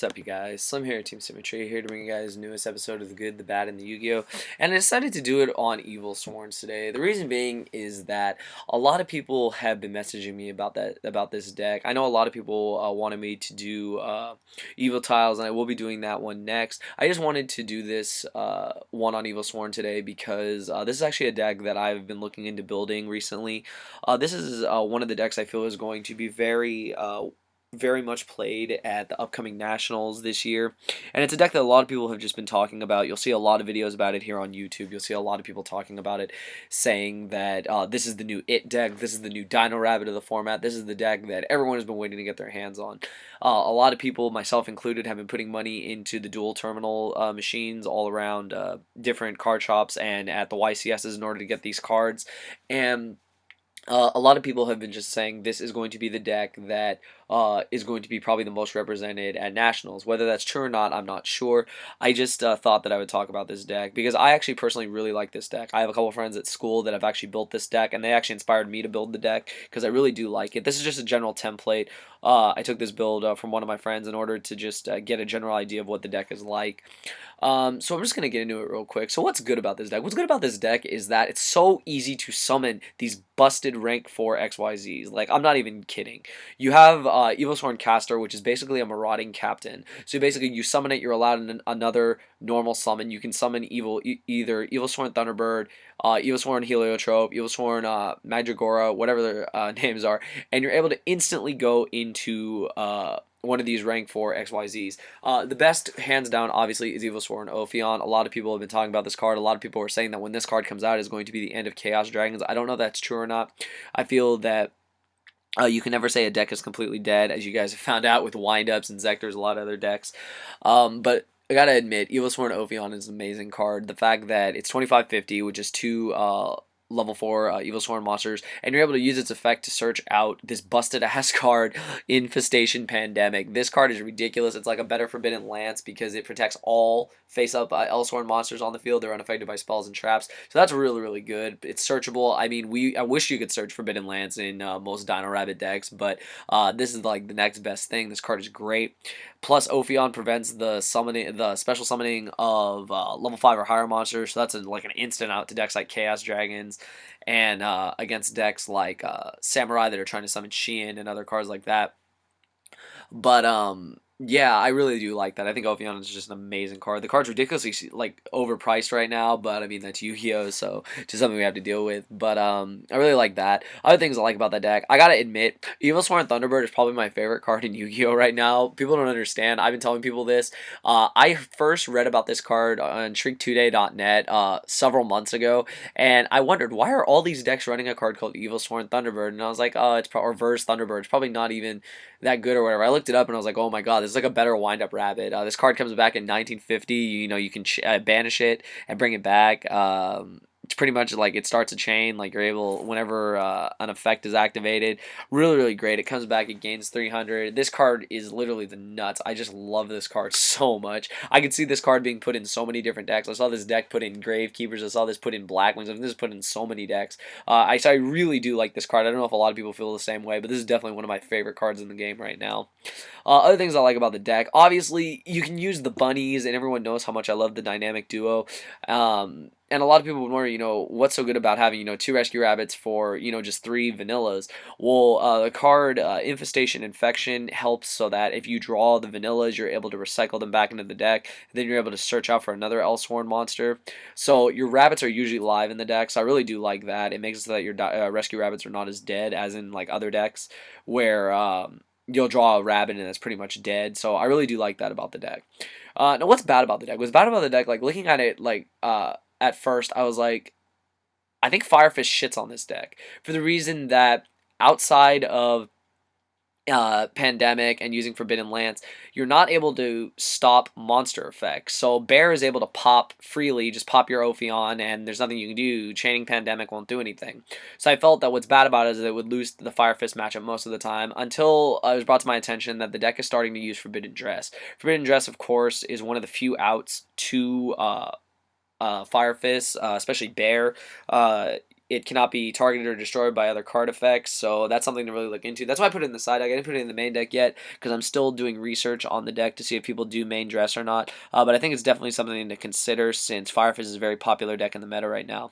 What's up, you guys? Slim here at Team Symmetry, here to bring you guys the newest episode of The Good, the Bad, and the Yu-Gi-Oh! And I decided to do it on Evilswarm today. The reason being is that a lot of people have been messaging me about this deck. I know a lot of people wanted me to do Evil Tiles, and I will be doing that one next. I just wanted to do this one on Evilswarm today because this is actually a deck that I've been looking into building recently. This is one of the decks I feel is going to be very much played at the upcoming nationals this year, and it's a deck that a lot of people have just been talking about. You'll see a lot of videos about it here on YouTube. You'll see a lot of people talking about it, saying that this is the new it deck, this is the new Dino Rabbit of the format, this is the deck that everyone has been waiting to get their hands on. A lot of people, myself included, have been putting money into the dual terminal machines all around different card shops and at the YCSs in order to get these cards, and a lot of people have been just saying this is going to be the deck that is going to be probably the most represented at nationals. Whether that's true or not, I'm not sure. I just thought that I would talk about this deck because I actually personally really like this deck. I have a couple friends at school that have actually built this deck, and they actually inspired me to build the deck because I really do like it. This is just a general template. I took this build from one of my friends in order to just get a general idea of what the deck is like. So I'm just going to get into it real quick. So what's good about this deck? What's good about this deck is that it's so easy to summon these busted rank 4 XYZs. Like, I'm not even kidding. You have Evilswarm Caster, which is basically a marauding captain. So basically, you summon it, you're allowed another normal summon. You can summon either Evilswarm Thunderbird, Evilswarm Heliotrope, Evilswarm Mandragora, whatever their names are, and you're able to instantly go into one of these rank 4 XYZs. The best, hands down, obviously, is Evilswarm Ophion. A lot of people have been talking about this card. A lot of people are saying that when this card comes out, it's going to be the end of Chaos Dragons. I don't know if that's true or not. I feel that you can never say a deck is completely dead, as you guys have found out with Windups and Zectors, a lot of other decks. But I gotta admit, Evilswarm Ophion is an amazing card. The fact that it's 2550, which is 2 level 4 Evilswarm monsters, and you're able to use its effect to search out this busted ass card, Infestation Pandemic. This card is ridiculous. It's like a better Forbidden Lance because it protects all face-up Evilswarm monsters on the field. They're unaffected by spells and traps, so that's really, really good. It's searchable. I mean, I wish you could search Forbidden Lance in most Dino Rabbit decks, but this is like the next best thing. This card is great. Plus, Ophion prevents the special summoning of level 5 or higher monsters, so that's like an instant out to decks like Chaos Dragons, and against decks like Samurai that are trying to summon Shein and other cards like that. But yeah, I really do like that. I think Ophion is just an amazing card. The card's ridiculously like overpriced right now, but I mean that's Yu-Gi-Oh, so just something we have to deal with. But I really like that. Other things I like about that deck, I gotta admit, Evilswarm Thunderbird is probably my favorite card in Yu-Gi-Oh right now. People don't understand. I've been telling people this. I first read about this card on ShrinkToday.net several months ago, and I wondered why are all these decks running a card called Evilswarm Thunderbird, and I was like, oh, it's or Verse Thunderbird. It's probably not even that good or whatever. I looked it up and I was like, oh my god, this is like a better wind-up rabbit. This card comes back in 1950. You know, you can banish it and bring it back. It's pretty much like it starts a chain. Like you're able, whenever an effect is activated, really, really great. It comes back, it gains 300. This card is literally the nuts. I just love this card so much. I could see this card being put in so many different decks. I saw this deck put in Gravekeepers. I saw this put in Blackwings. I mean, this is put in so many decks. I really do like this card. I don't know if a lot of people feel the same way, but this is definitely one of my favorite cards in the game right now. Other things I like about the deck, obviously, you can use the bunnies, and everyone knows how much I love the dynamic duo. And a lot of people would wonder, you know, what's so good about having, you know, 2 rescue rabbits for, you know, just 3 vanillas. Well, the card Infestation Infection helps so that if you draw the vanillas, you're able to recycle them back into the deck. Then you're able to search out for another Evilswarm monster. So your rabbits are usually live in the deck, so I really do like that. It makes it so that your rescue rabbits are not as dead as in like other decks where you'll draw a rabbit and it's pretty much dead. So I really do like that about the deck. Now, what's bad about the deck? What's bad about the deck, like looking at it, like at first, I was like, I think Firefish shits on this deck for the reason that outside of Pandemic and using Forbidden Lance, you're not able to stop monster effects. So Bear is able to pop freely, just pop your Ophion, and there's nothing you can do. Chaining Pandemic won't do anything. So I felt that what's bad about it is that it would lose the Fire Fist matchup most of the time, until it was brought to my attention that the deck is starting to use Forbidden Dress. Forbidden Dress, of course, is one of the few outs to Fire Fist, especially Bear. it cannot be targeted or destroyed by other card effects, so that's something to really look into. That's why I put it in the side deck. I didn't put it in the main deck yet because I'm still doing research on the deck to see if people do main dress or not. But I think it's definitely something to consider since Fire Fist is a very popular deck in the meta right now.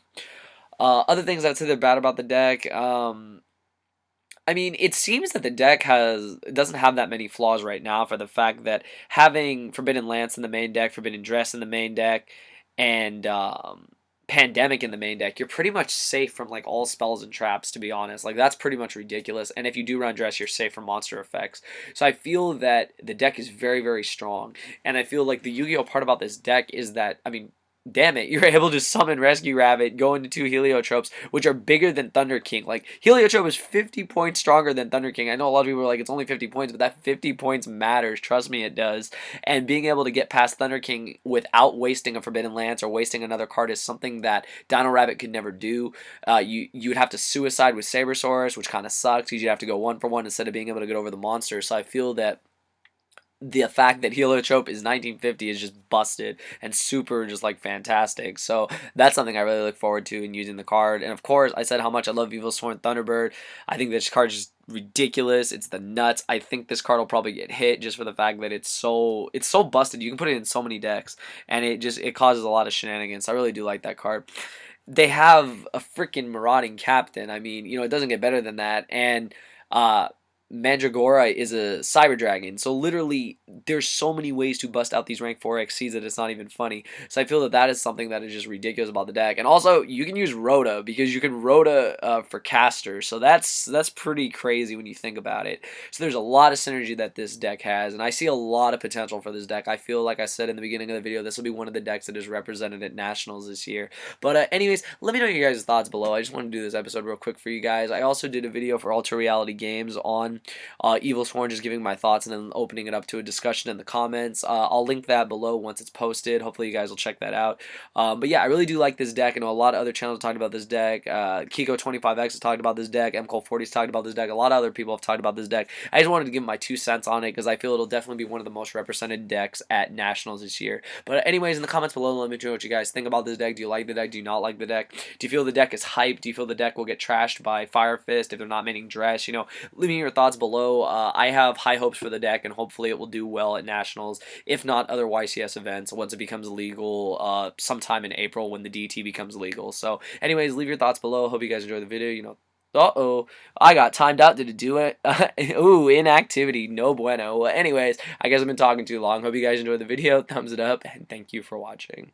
Other things I'd say that are bad about the deck. I mean, it seems that the deck doesn't have that many flaws right now for the fact that having Forbidden Lance in the main deck, Forbidden Dress in the main deck, and Pandemic in the main deck, you're pretty much safe from like all spells and traps, to be honest. Like that's pretty much ridiculous. And if you do run Dress, you're safe from monster effects. So I feel that the deck is very, very strong. And I feel like the Yu-Gi-Oh part about this deck is that, I mean, damn it, you're able to summon Rescue Rabbit, go into 2 Heliotropes, which are bigger than Thunder King. Like, Heliotrope is 50 points stronger than Thunder King. I know a lot of people are like, it's only 50 points, but that 50 points matters. Trust me, it does. And being able to get past Thunder King without wasting a Forbidden Lance or wasting another card is something that Dino Rabbit could never do. You'd have to suicide with Sabersaurus, which kind of sucks because you'd have to go 1-for-1 instead of being able to get over the monster. So I feel that the fact that Heliotrope is 1950 is just busted and super just like fantastic. So that's something I really look forward to in using the card. And of course, I said how much I love Evilswarm Thunderbird. I think this card is just ridiculous. It's the nuts. I think this card will probably get hit just for the fact that it's so busted. You can put it in so many decks and it causes a lot of shenanigans. I really do like that card. They have a freaking marauding captain. I mean, it doesn't get better than that. And Mandragora is a Cyber Dragon, so literally there's so many ways to bust out these rank 4 XCs that it's not even funny. So I feel that is something that is just ridiculous about the deck. And also, you can use Rhoda because you can Rhoda for caster, so that's pretty crazy when you think about it. So there's a lot of synergy that this deck has, and I see a lot of potential for this deck. I feel like I said in the beginning of the video, this will be one of the decks that is represented at Nationals this year. But anyways, let me know your guys' thoughts below. I just want to do this episode real quick for you guys. I also did a video for Ultra Reality Games on Evilswarm, just giving my thoughts and then opening it up to a discussion in the comments. I'll link that below once it's posted. Hopefully you guys will check that out. But yeah, I really do like this deck. I know a lot of other channels talked about this deck. Kiko25X has talked about this deck. MCole40 has talked about this deck. A lot of other people have talked about this deck. I just wanted to give my 2 cents on it because I feel it'll definitely be one of the most represented decks at Nationals this year. But anyways, in the comments below, let me know what you guys think about this deck. Do you like the deck? Do you not like the deck? Do you feel the deck is hyped? Do you feel the deck will get trashed by Fire Fist if they're not maining Dress? Leave me your thoughts below. I have high hopes for the deck, and hopefully it will do well at Nationals, if not other YCS events, once it becomes legal sometime in April when the DT becomes legal. So anyways, leave your thoughts below. Hope you guys enjoy the video. Uh-oh, I got timed out. Did it do it? Ooh, inactivity. No bueno. Well, anyways, I guess I've been talking too long. Hope you guys enjoyed the video. Thumbs it up, and thank you for watching.